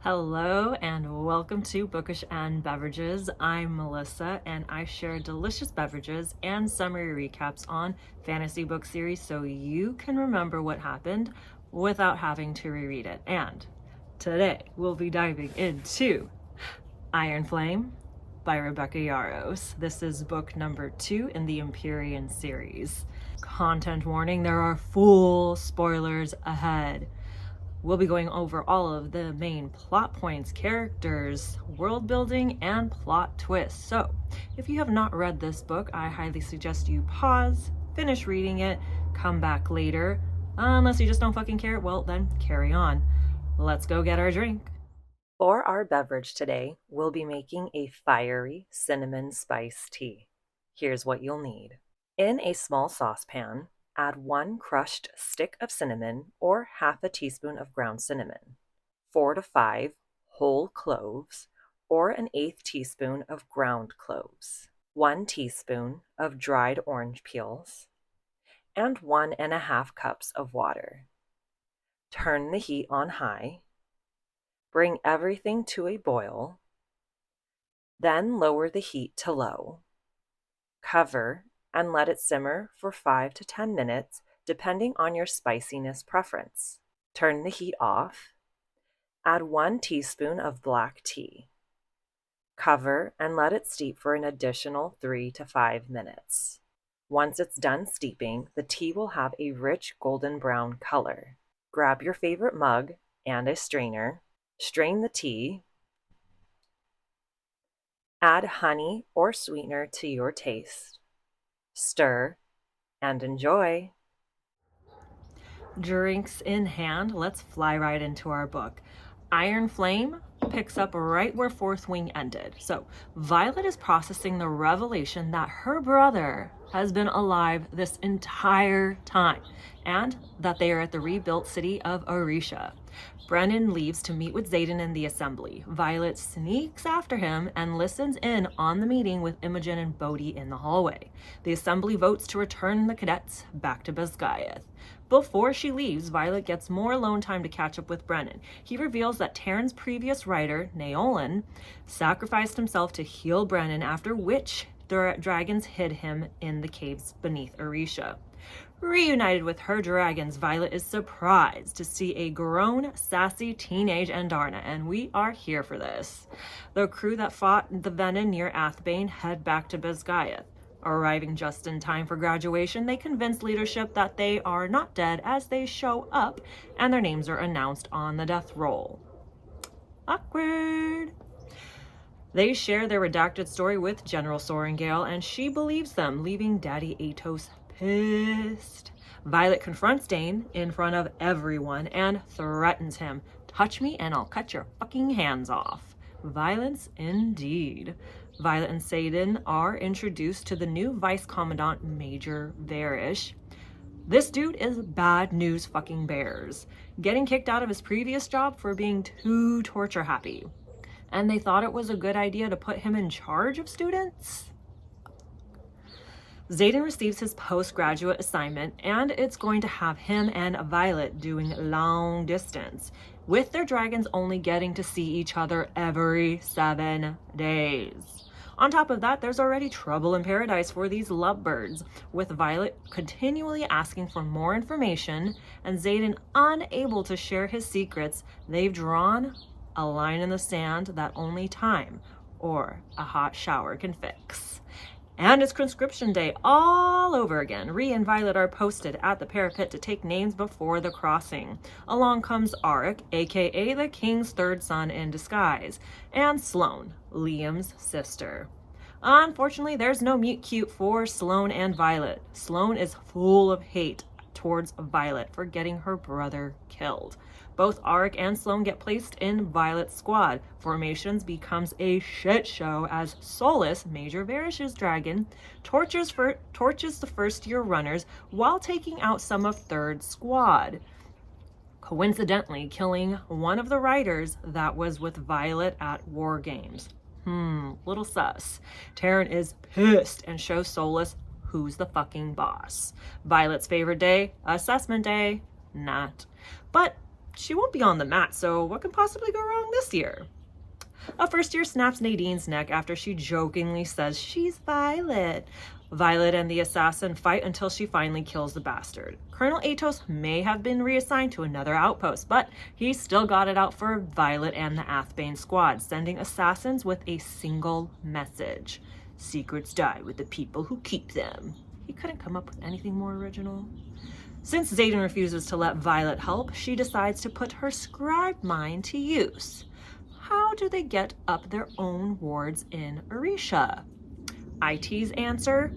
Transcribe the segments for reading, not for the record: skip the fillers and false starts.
Hello and welcome to Bookish and Beverages. I'm Melissa and I share delicious beverages and summary recaps on fantasy book series so you can remember what happened without having to reread it. And today we'll be diving into Iron Flame by Rebecca Yarros. This is book number 2 in the Empyrean series. Content warning, there are full spoilers ahead. We'll be going over all of the main plot points, characters, world building, and plot twists. So, if you have not read this book, I highly suggest you pause, finish reading it, come back later. Unless you just don't fucking care, well then carry on. Let's go get our drink. For our beverage today, we'll be making a fiery cinnamon spice tea. Here's what you'll need. In a small saucepan, add 1 crushed stick of cinnamon or half a teaspoon of ground cinnamon, 4 to 5 whole cloves or an 1/8 teaspoon of ground cloves, 1 teaspoon of dried orange peels, and 1½ cups of water. Turn the heat on high. Bring everything to a boil. Then lower the heat to low. Cover and let it simmer for 5 to 10 minutes, depending on your spiciness preference. Turn the heat off. Add 1 teaspoon of black tea. Cover and let it steep for an additional 3 to 5 minutes. Once it's done steeping, the tea will have a rich golden brown color. Grab your favorite mug and a strainer. Strain the tea. Add honey or sweetener to your taste. Stir and enjoy. Drinks in hand, let's fly right into our book. Iron Flame picks up right where Fourth Wing ended. So Violet is processing the revelation that her brother has been alive this entire time and that they are at the rebuilt city of Orisha. Brennan leaves to meet with Xaden in the assembly. Violet sneaks after him and listens in on the meeting with Imogen and Bodhi in the hallway. The assembly votes to return the cadets back to Basgiath. Before she leaves, Violet gets more alone time to catch up with Brennan. He reveals that Taryn's previous rider, Naolan, sacrificed himself to heal Brennan, after which the dragons hid him in the caves beneath Orisha. Reunited with her dragons, Violet is surprised to see a grown, sassy teenage Andarna, and we are here for this. The crew that fought the Venin near Athbane head back to Basgiath. Arriving just in time for graduation, they convince leadership that they are not dead as they show up, and their names are announced on the death roll. Awkward. They share their redacted story with General Sorengale, and she believes them, leaving Daddy Atos pissed. Violet confronts Dane in front of everyone and threatens him. Touch me and I'll cut your fucking hands off. Violence indeed. Violet and Xaden are introduced to the new Vice Commandant, Major Varish. This dude is bad news fucking bears, getting kicked out of his previous job for being too torture happy. And they thought it was a good idea to put him in charge of students? Xaden receives his postgraduate assignment, and it's going to have him and Violet doing long distance, with their dragons only getting to see each other every 7 days. On top of that, there's already trouble in paradise for these lovebirds, with Violet continually asking for more information and Xaden unable to share his secrets. They've drawn a line in the sand that only time or a hot shower can fix. And it's conscription day all over again. Rhea and Violet are posted at the parapet to take names before the crossing. Along comes Arik, aka the king's 3rd son in disguise, and Sloane, Liam's sister. Unfortunately, there's no meet cute for Sloane and Violet. Sloane is full of hate towards Violet for getting her brother killed. Both Arik and Sloane get placed in Violet's squad. Formations becomes a shit show as Solus, Major Varish's dragon, torches the first-year runners while taking out some of 3rd squad, coincidentally killing one of the riders that was with Violet at War Games. Little sus. Taryn is pissed and shows Solus who's the fucking boss. Violet's favorite day? Assessment day? Not. But she won't be on the mat, so what can possibly go wrong this year? A first year snaps Nadine's neck after she jokingly says she's Violet. Violet and the assassin fight until she finally kills the bastard. Colonel Atos may have been reassigned to another outpost, but he still got it out for Violet and the Athbane squad, sending assassins with a single message. Secrets die with the people who keep them. He couldn't come up with anything more original. Since Xaden refuses to let Violet help, she decides to put her scribe mind to use. How do they get up their own wards in Orisha? IT's answer: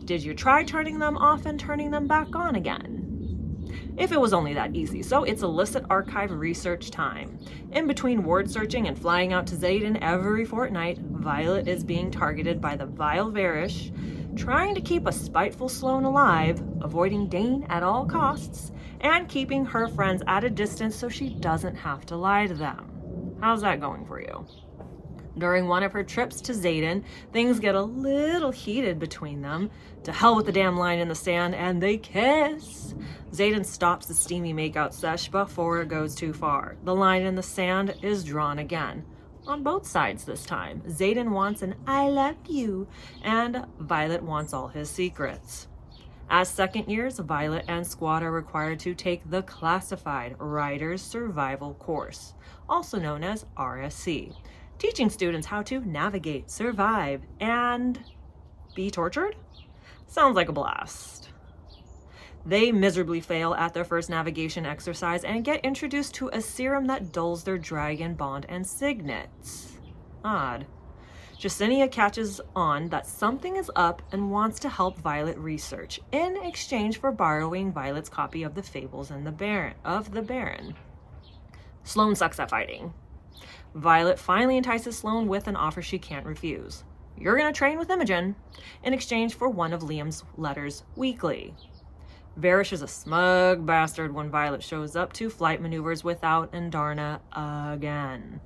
did you try turning them off and turning them back on again? If it was only that easy, so it's illicit archive research time. In between ward searching and flying out to Xaden every fortnight, Violet is being targeted by the vile Varish, trying to keep a spiteful Sloane alive, avoiding Dane at all costs, and keeping her friends at a distance so she doesn't have to lie to them. How's that going for you? During one of her trips to Xaden, things get a little heated between them. To hell with the damn line in the sand, and they kiss. Xaden stops the steamy makeout sesh before it goes too far. The line in the sand is drawn again. On both sides this time. Xaden wants an I love you, and Violet wants all his secrets. As second years, Violet and squad are required to take the Classified Riders Survival Course, also known as RSC, teaching students how to navigate, survive, and be tortured? Sounds like a blast. They miserably fail at their first navigation exercise and get introduced to a serum that dulls their dragon bond and signets. Odd. Jacinia catches on that something is up and wants to help Violet research in exchange for borrowing Violet's copy of the Fables and the Baron. Sloane sucks at fighting. Violet finally entices Sloane with an offer she can't refuse. You're going to train with Imogen in exchange for one of Liam's letters weekly. Varish is a smug bastard when Violet shows up to flight maneuvers without Andarna again.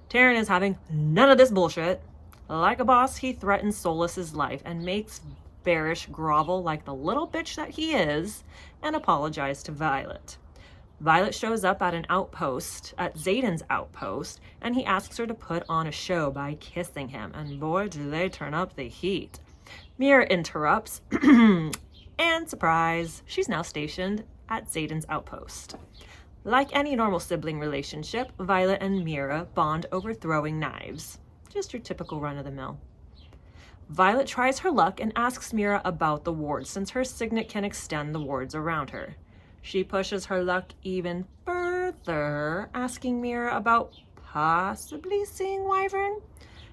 Taryn is having none of this bullshit. Like a boss, he threatens Solas's life and makes Varish grovel like the little bitch that he is and apologize to Violet. Violet shows up at Xaden's outpost, and he asks her to put on a show by kissing him, and boy, do they turn up the heat. Mira interrupts, and surprise, she's now stationed at Xaden's outpost. Like any normal sibling relationship, Violet and Mira bond over throwing knives. Just your typical run-of-the-mill. Violet tries her luck and asks Mira about the wards, since her signet can extend the wards around her. She pushes her luck even further, asking Mira about possibly seeing Wyvern.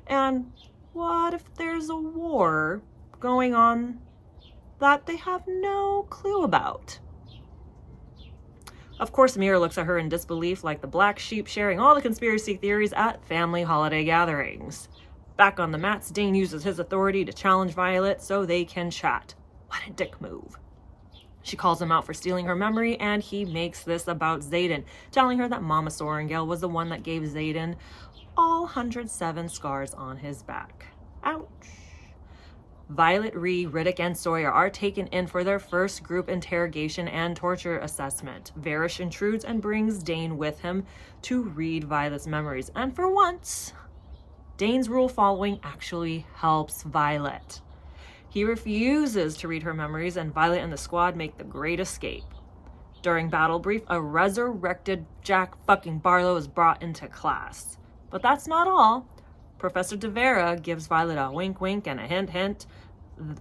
And what if there's a war going on that they have no clue about? Of course, Mira looks at her in disbelief, like the black sheep sharing all the conspiracy theories at family holiday gatherings. Back on the mats, Dane uses his authority to challenge Violet so they can chat. What a dick move. She calls him out for stealing her memory, and he makes this about Xaden, telling her that Mama Sorengale was the one that gave Xaden all 107 scars on his back. Ouch. Violet, Ree, Riddick, and Sawyer are taken in for their first group interrogation and torture assessment. Varish intrudes and brings Dane with him to read Violet's memories, and for once, Dane's rule following actually helps Violet. He refuses to read her memories, and Violet and the squad make the great escape. During battle brief, a resurrected Jack fucking Barlow is brought into class. But that's not all. Professor De Vera gives Violet a wink wink and a hint hint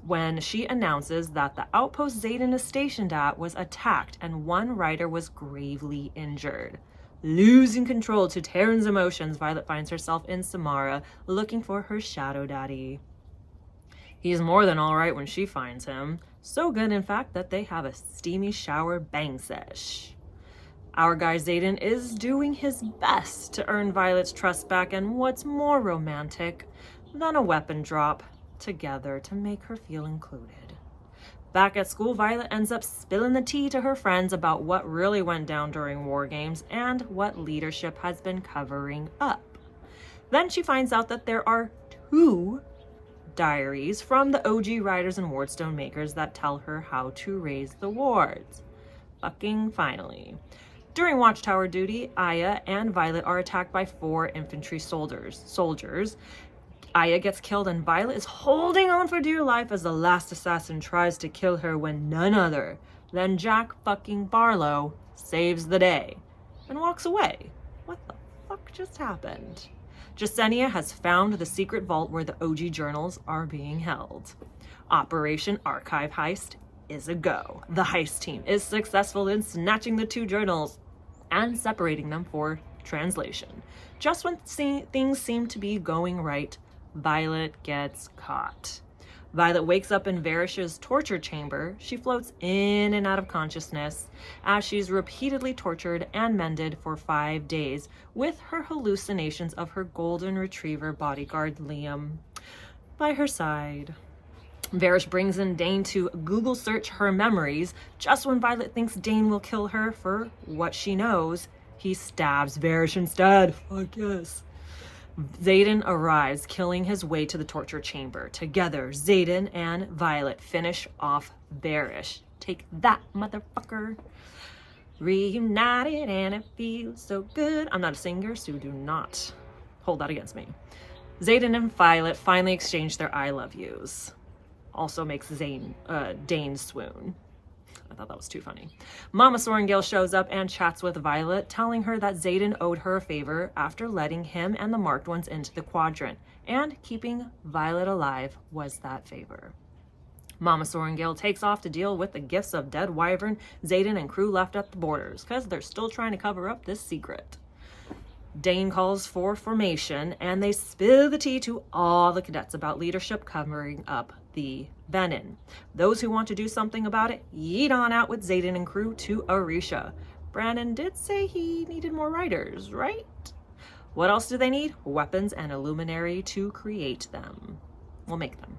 when she announces that the outpost Xaden is stationed at was attacked and one rider was gravely injured. Losing control to Taryn's emotions, Violet finds herself in Samara looking for her shadow daddy. He's more than all right when she finds him. So good, in fact, that they have a steamy shower bang sesh. Our guy Xaden is doing his best to earn Violet's trust back, and what's more romantic than a weapon drop together to make her feel included. Back at school, Violet ends up spilling the tea to her friends about what really went down during War Games and what leadership has been covering up. Then she finds out that there are 2 diaries from the OG writers and wardstone makers that tell her how to raise the wards. Fucking finally. During watchtower duty, Aya and Violet are attacked by 4 infantry soldiers. Aya gets killed and Violet is holding on for dear life as the last assassin tries to kill her when none other than Jack fucking Barlow saves the day and walks away. What the fuck just happened? Jasenia has found the secret vault where the OG journals are being held. Operation Archive Heist is a go. The heist team is successful in snatching the 2 journals and separating them for translation. Just when things seem to be going right, Violet gets caught. Violet wakes up in Varish's torture chamber. She floats in and out of consciousness as she's repeatedly tortured and mended for 5 days with her hallucinations of her golden retriever bodyguard Liam by her side. Varish brings in Dane to Google search her memories. Just when Violet thinks Dane will kill her for what she knows, he stabs Varish instead. Fuck yes. Xaden arrives, killing his way to the torture chamber. Together, Xaden and Violet finish off Varish. Take that, motherfucker. Reunited and it feels so good. I'm not a singer, so do not hold that against me. Xaden and Violet finally exchange their I love yous. Also makes Dane swoon. I thought that was too funny. Mama Sorrengail shows up and chats with Violet, telling her that Xaden owed her a favor after letting him and the marked ones into the quadrant, and keeping Violet alive was that favor. Mama Sorrengail takes off to deal with the gifts of dead Wyvern, Xaden, and crew left at the borders, because they're still trying to cover up this secret. Dane calls for formation, and they spill the tea to all the cadets about leadership covering up the venin. Those who want to do something about it, yeet on out with Xaden and crew to Arisha. Brandon did say he needed more riders, right? What else do they need? Weapons and a luminary to create them. We'll make them.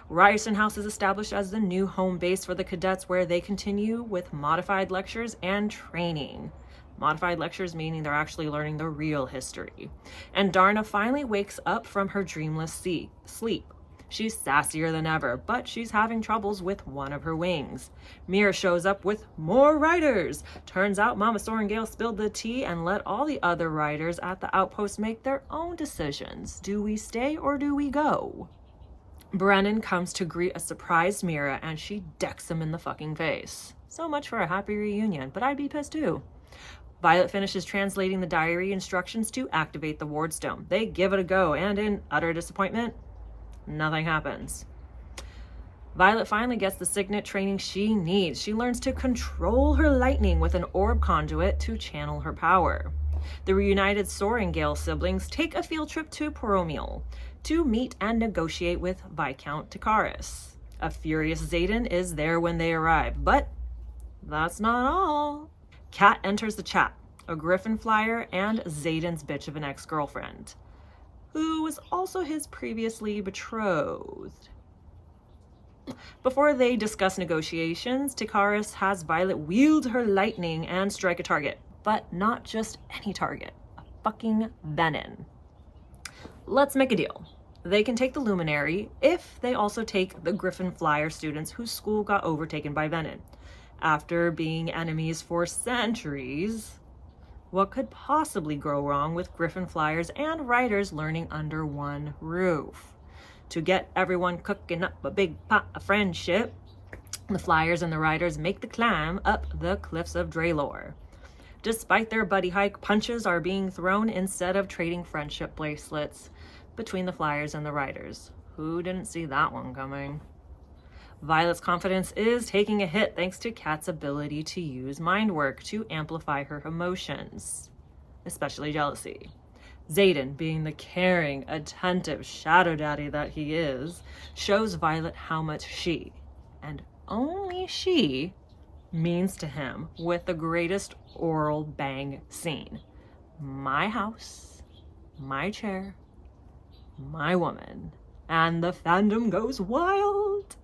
Ryerson House is established as the new home base for the cadets, where they continue with modified lectures and training. Modified lectures meaning they're actually learning the real history. And Darna finally wakes up from her dreamless sleep. She's sassier than ever, but she's having troubles with one of her wings. Mira shows up with more riders. Turns out Mama Sorrengail spilled the tea and let all the other riders at the outpost make their own decisions. Do we stay or do we go? Brennan comes to greet a surprised Mira, and she decks him in the fucking face. So much for a happy reunion, but I'd be pissed too. Violet finishes translating the diary instructions to activate the wardstone. They give it a go, and in utter disappointment, nothing happens. Violet finally gets the signet training she needs. She learns to control her lightning with an orb conduit to channel her power. The reunited Sorrengail siblings take a field trip to Poromiel to meet and negotiate with Viscount Tikaris. A furious Xaden is there when they arrive, but that's not all. Kat enters the chat, a griffin flyer and Xaden's bitch of an ex-girlfriend, who was also his previously betrothed. Before they discuss negotiations, Tikaris has Violet wield her lightning and strike a target, but not just any target, a fucking venin. Let's make a deal. They can take the luminary if they also take the griffin flyer students whose school got overtaken by venin. After being enemies for centuries, what could possibly go wrong with griffin flyers and riders learning under one roof? To get everyone cooking up a big pot of friendship, the flyers and the riders make the climb up the cliffs of Draelor. Despite their buddy hike, punches are being thrown instead of trading friendship bracelets between the flyers and the riders. Who didn't see that one coming? Violet's confidence is taking a hit thanks to Kat's ability to use mind work to amplify her emotions, especially jealousy. Xaden, being the caring, attentive shadow daddy that he is, shows Violet how much she, and only she, means to him with the greatest oral bang scene. My house, my chair, my woman, and the fandom goes wild.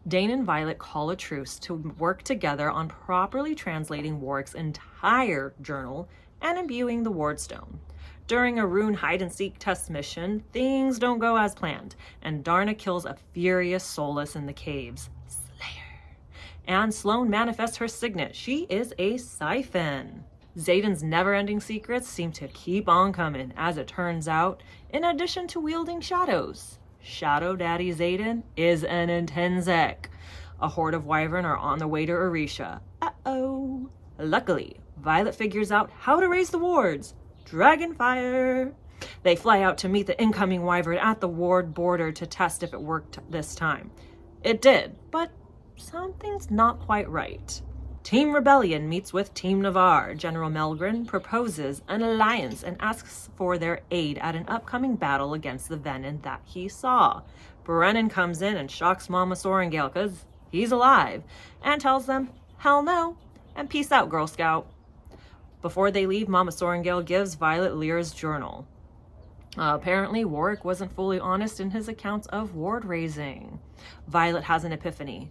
Dane and Violet call a truce to work together on properly translating Warwick's entire journal and imbuing the wardstone. During a rune hide-and-seek test mission, things don't go as planned, and Darna kills a furious Solus in the caves. Slayer. And Sloane manifests her signet. She is a siphon. Xaden's never-ending secrets seem to keep on coming. As it turns out, in addition to wielding shadows, Shadow Daddy Xaden is an intrinsic. A horde of wyvern are on the way to Orisha. Uh-oh. Luckily, Violet figures out how to raise the wards. Dragonfire! They fly out to meet the incoming wyvern at the ward border to test if it worked this time. It did, but something's not quite right. Team Rebellion meets with Team Navarre. General Melgren proposes an alliance and asks for their aid at an upcoming battle against the Venom that he saw. Brennan comes in and shocks Mama Sorrengail because he's alive and tells them, hell no, and peace out, Girl Scout. Before they leave, Mama Sorrengail gives Violet Lyra's journal. Apparently, Warwick wasn't fully honest in his accounts of ward raising. Violet has an epiphany.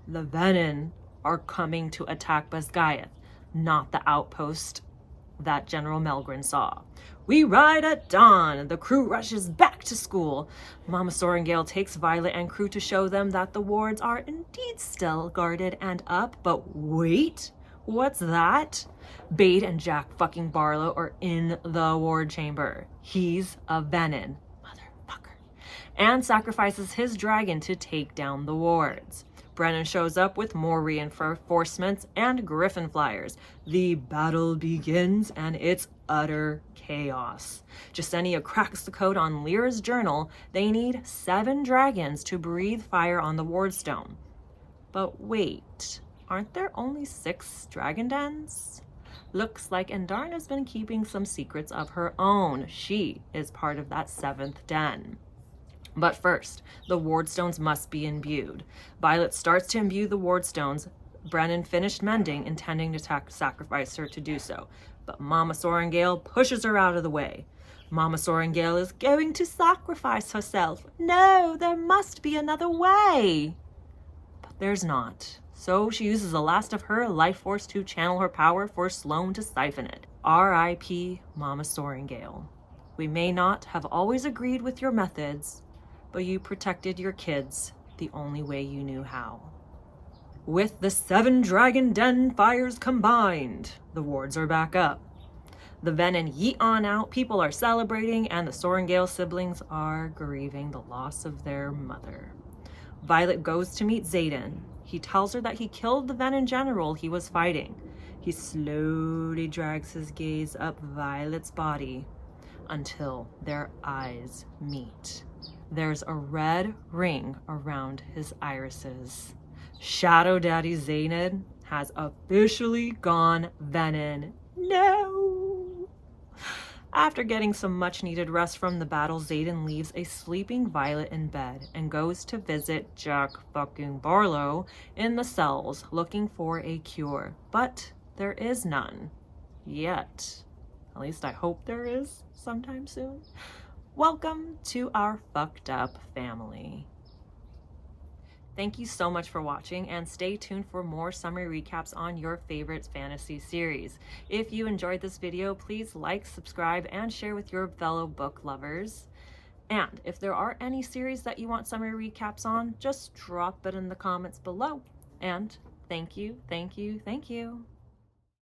The Venom are coming to attack Basgaeth, not the outpost that General Melgren saw. We ride at dawn. The crew rushes back to school. Mama Sorrengail takes Violet and crew to show them that the wards are indeed still guarded and up. But wait, what's that? Bade and Jack fucking Barlow are in the ward chamber. He's a Venom, motherfucker, and sacrifices his dragon to take down the wards. Brennan shows up with more reinforcements and griffin flyers. The battle begins and it's utter chaos. Jasenia cracks the code on Lyra's journal. They need 7 dragons to breathe fire on the wardstone. But wait, aren't there only 6 dragon dens? Looks like Endarna's been keeping some secrets of her own. She is part of that 7th den. But first, the wardstones must be imbued. Violet starts to imbue the wardstones. Brennan finished mending, intending to sacrifice her to do so. But Mama Sorrengail pushes her out of the way. Mama Sorrengail is going to sacrifice herself. No, there must be another way. But there's not. So she uses the last of her life force to channel her power for Sloane to siphon it. R.I.P. Mama Sorrengail. We may not have always agreed with your methods, but you protected your kids the only way you knew how. With the 7 dragon den fires combined, the wards are back up. The Venom yeet on out, people are celebrating, and the Sorrengail siblings are grieving the loss of their mother. Violet goes to meet Xaden. He tells her that he killed the Venom general he was fighting. He slowly drags his gaze up Violet's body until their eyes meet. There's a red ring around his irises. Shadow Daddy Xaden has officially gone Venom. No! After getting some much-needed rest from the battle, Xaden leaves a sleeping Violet in bed and goes to visit Jack fucking Barlow in the cells looking for a cure. But there is none. Yet. At least I hope there is sometime soon. Welcome to our fucked up family. Thank you so much for watching, and stay tuned for more summary recaps on your favorite fantasy series. If you enjoyed this video, please like, subscribe, and share with your fellow book lovers. And if there are any series that you want summary recaps on, just drop it in the comments below. And thank you, thank you, thank you.